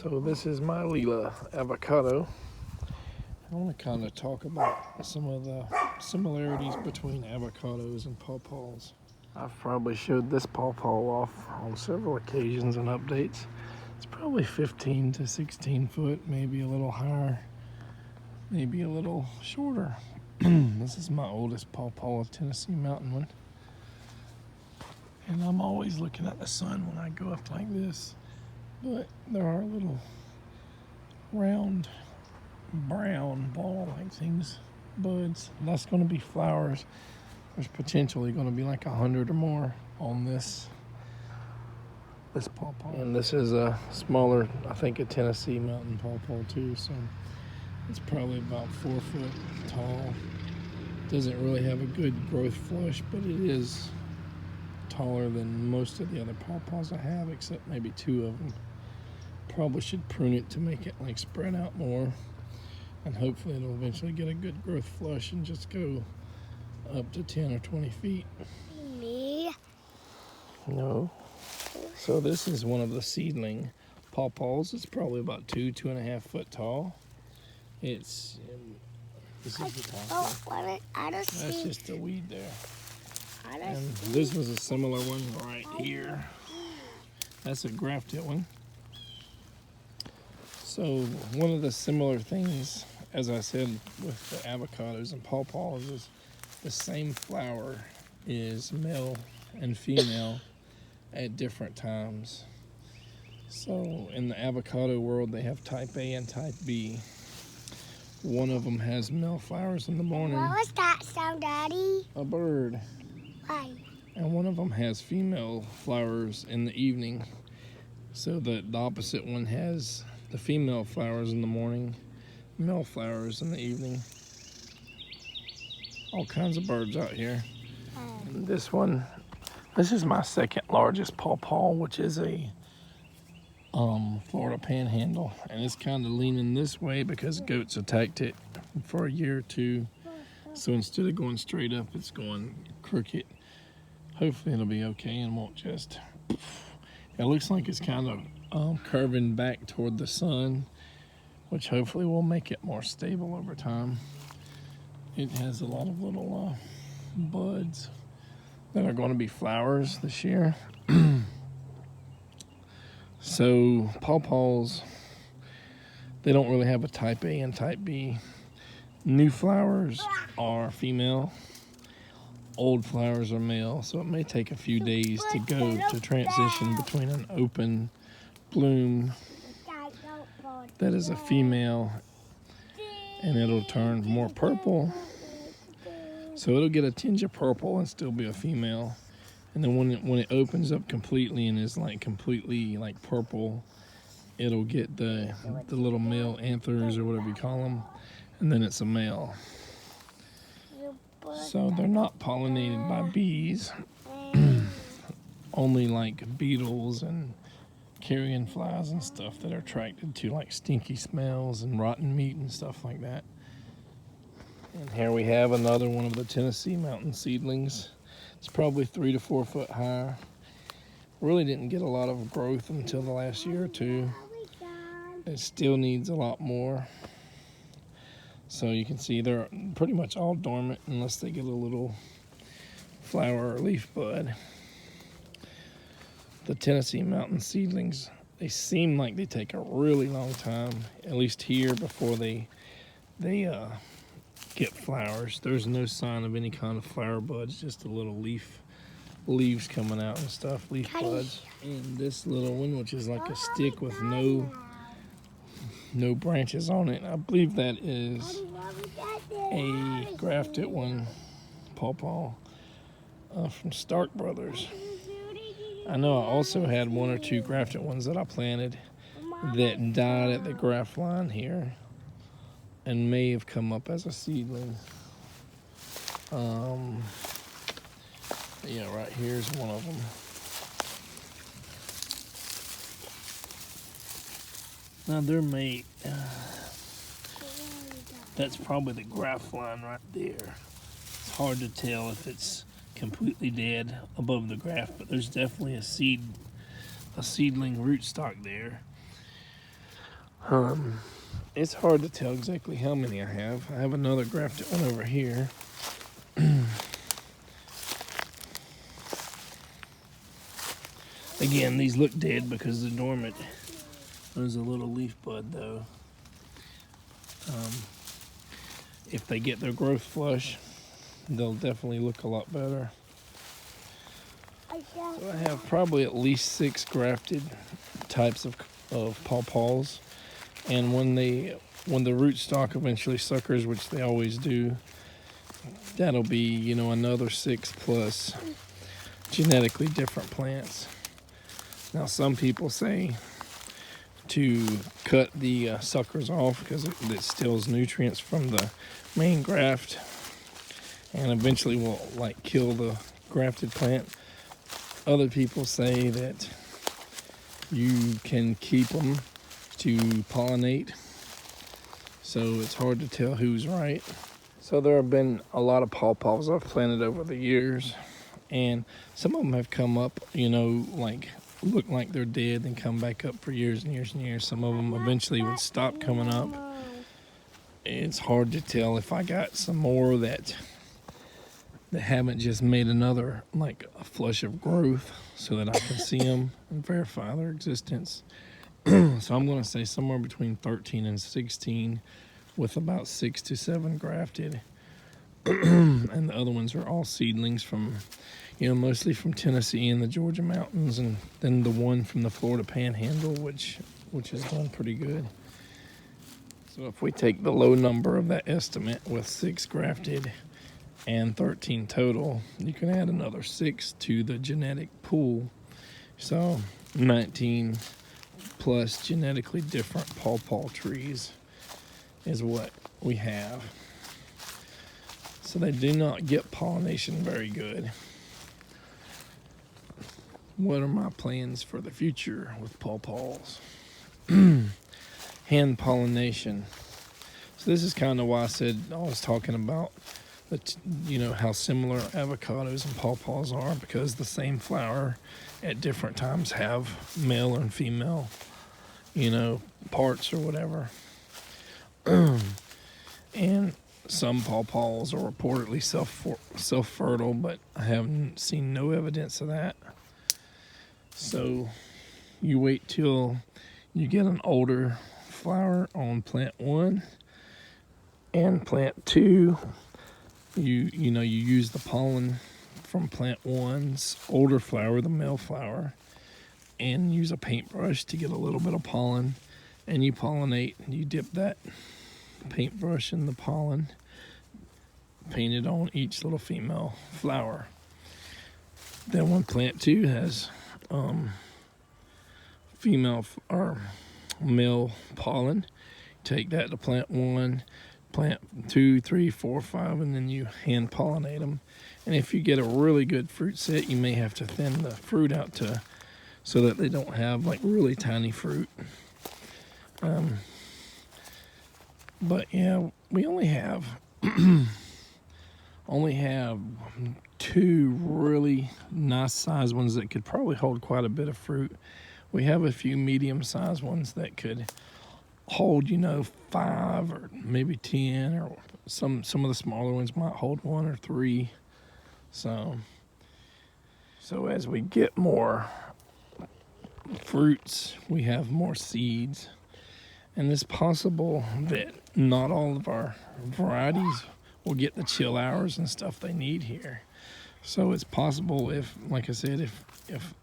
So this is my Lila avocado. I want to kind of talk about some of the similarities between avocados and pawpaws. I've probably showed this pawpaw off on several occasions and updates. It's probably 15 to 16 foot, maybe a little higher, maybe a little shorter. This is my oldest pawpaw, Tennessee mountain one. And I'm always looking at the sun when I go up like this. But there are little round brown ball-like things, buds. And that's going to be flowers. There's potentially going to be like 100 or more on this pawpaw. And this is a smaller, I think, a Tennessee mountain pawpaw too. So it's probably about 4 foot tall. Doesn't really have a good growth flush, but it is taller than most of the other pawpaws I have, except maybe 2 of them. Probably should prune it to make it like spread out more, and hopefully it'll eventually get a good growth flush and just go up to 10 or 20 feet. Me? No. So this is one of the seedling pawpaws. It's probably about 2.5 foot tall. This is the top. That's just a weed there. And this was a similar one right here. That's a grafted one. So one of the similar things, as I said, with the avocados and pawpaws is the same flower is male and female at different times. So in the avocado world, they have type A and type B. One of them has male flowers in the morning. What was that sound, Daddy? A bird. Why? And one of them has female flowers in the evening. So the opposite one has the female flowers in the morning, male flowers in the evening. All kinds of birds out here. And this is my second largest pawpaw, which is a Florida panhandle, and it's kind of leaning this way because goats attacked it for a year or two. So instead of going straight up, it's going crooked. Hopefully it'll be okay and won't just. It looks like it's kind of curving back toward the sun, which hopefully will make it more stable over time. It has a lot of little buds that are going to be flowers this year. So pawpaws, they don't really have a type A and type B. New flowers are female, old flowers are male, so it may take a few days to go to transition between an open bloom that is a female and it'll turn more purple. So it'll get a tinge of purple and still be a female. And then when it opens up completely and is like completely like purple, it'll get the little male anthers or whatever you call them, and then it's a male. So they're not pollinated by bees, only like beetles and carrion flies and stuff that are attracted to like stinky smells and rotten meat and stuff like that. And here we have another one of the Tennessee mountain seedlings. It's probably 3 to 4 foot high. Really didn't get a lot of growth until the last year or two. It still needs a lot more. So you can see they're pretty much all dormant unless they get a little flower or leaf bud. The Tennessee mountain seedlings, they seem like they take a really long time, at least here, before they get flowers. There's no sign of any kind of flower buds, just a little leaves coming out and stuff, leaf buds. And this little one, which is like a stick with no branches on it, I believe that is a grafted one, pawpaw, from Stark Brothers. I know I also had 1 or 2 grafted ones that I planted that died at the graft line here and may have come up as a seedling. Yeah, right here's one of them. Now their mate, that's probably the graft line right there. It's hard to tell if it's completely dead above the graft, but there's definitely a seedling rootstock there. It's hard to tell exactly how many I have. I have another grafted one over here. Again, these look dead because they're dormant. There's a little leaf bud though. If they get their growth flush, they'll definitely look a lot better. So I have probably at least 6 grafted types of pawpaws, and when the rootstock eventually suckers, which they always do, that'll be another 6 plus genetically different plants. Now some people say to cut the suckers off because it steals nutrients from the main graft and eventually will kill the grafted plant. Other people say that you can keep them to pollinate, so it's hard to tell who's right. So there have been a lot of pawpaws I've planted over the years, and some of them have come up, look like they're dead and come back up for years and years and years. Some of them eventually would stop coming up. It's hard to tell if I got some more that haven't just made another a flush of growth so that I can see them and verify their existence. So I'm going to say somewhere between 13 and 16 with about 6 to 7 grafted. And the other ones are all seedlings from mostly from Tennessee and the Georgia mountains, and then the one from the Florida Panhandle, which has done pretty good. So if we take the low number of that estimate with 6 grafted and 13 total, you can add another 6 to the genetic pool. So 19 plus genetically different pawpaw trees is what we have. So they do not get pollination very good. What are my plans for the future with pawpaws? Hand pollination. So this is kind of why I was talking about how similar avocados and pawpaws are, because the same flower at different times have male and female, parts or whatever. And some pawpaws are reportedly self-fertile, but I haven't seen no evidence of that. So you wait till you get an older flower on plant 1, and plant 2, you use the pollen from plant 1's older flower, the male flower, and use a paintbrush to get a little bit of pollen, and you pollinate. You dip that paintbrush in the pollen, paint it on each little female flower. Then when plant 2 has female or male pollen, take that to plant 1, plant 2, 3, 4, 5, and then you hand pollinate them. And if you get a really good fruit set, you may have to thin the fruit out so that they don't have really tiny fruit. But yeah, we only have 2 really nice sized ones that could probably hold quite a bit of fruit. We have a few medium sized ones that could hold 5 or maybe 10, or some of the smaller ones might hold 1 or 3. So as we get more fruits, we have more seeds, and it's possible that not all of our varieties will get the chill hours and stuff they need here. So it's possible if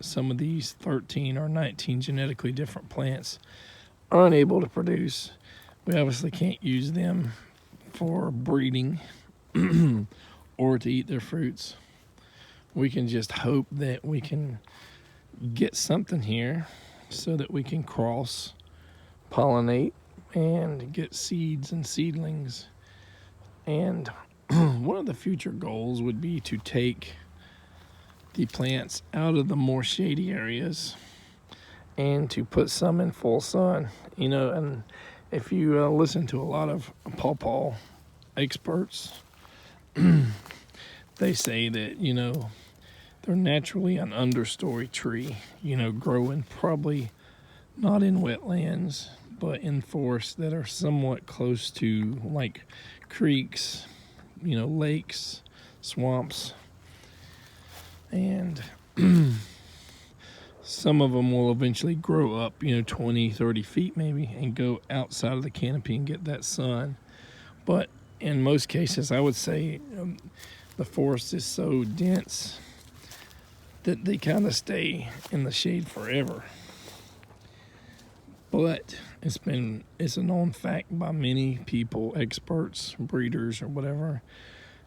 some of these 13 or 19 genetically different plants are unable to produce, we obviously can't use them for breeding or to eat their fruits. We can just hope that we can get something here so that we can cross pollinate and get seeds and seedlings. And one of the future goals would be to take the plants out of the more shady areas and to put some in full sun. And if you listen to a lot of pawpaw experts, they say that they're naturally an understory tree, growing probably not in wetlands, but in forests that are somewhat close to like creeks, lakes, swamps, and some of them will eventually grow up, 20, 30 feet maybe, and go outside of the canopy and get that sun. But in most cases, I would say the forest is so dense that they kind of stay in the shade forever. But it's a known fact by many people, experts, breeders, or whatever,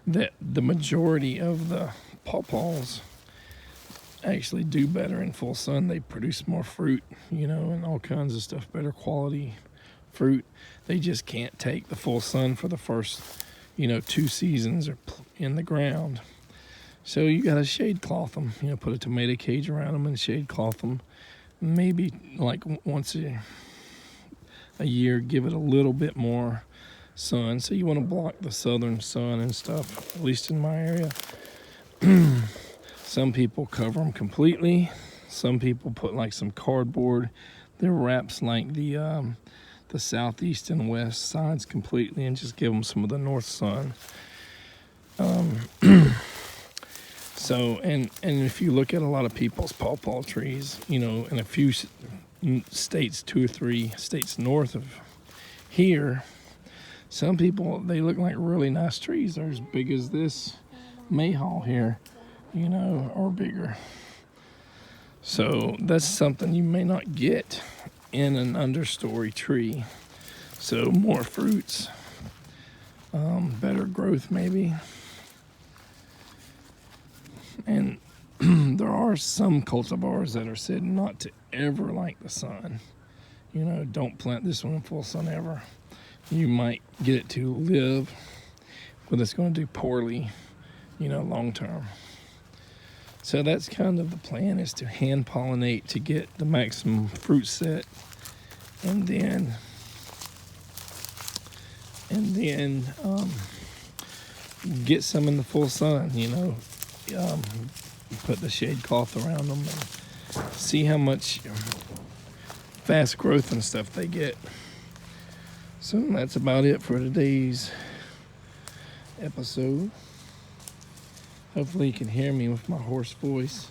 that the majority of the pawpaws actually do better in full sun. They produce more fruit, and all kinds of stuff, better quality fruit. They just can't take the full sun for the first, 2 seasons or in the ground. So you got to shade cloth them, put a tomato cage around them and shade cloth them. Maybe like once a year, give it a little bit more sun. So you want to block the southern sun and stuff, at least in my area. Some people cover them completely. Some people put like some cardboard that wraps like the southeast and west sides completely and just give them some of the north sun. So, and if you look at a lot of people's pawpaw trees, in a few states, 2 or 3 states north of here, some people, they look like really nice trees. They're as big as this mayhaw here, or bigger. So that's something you may not get in an understory tree. So more fruits, better growth maybe. And there are some cultivars that are said not to ever like the sun. Don't plant this one in full sun ever. You might get it to live, but it's going to do poorly, long term. So that's kind of the plan, is to hand pollinate to get the maximum fruit set, and then get some in the full sun, put the shade cloth around them and see how much fast growth and stuff they get. So that's about it for today's episode. Hopefully you can hear me with my hoarse voice.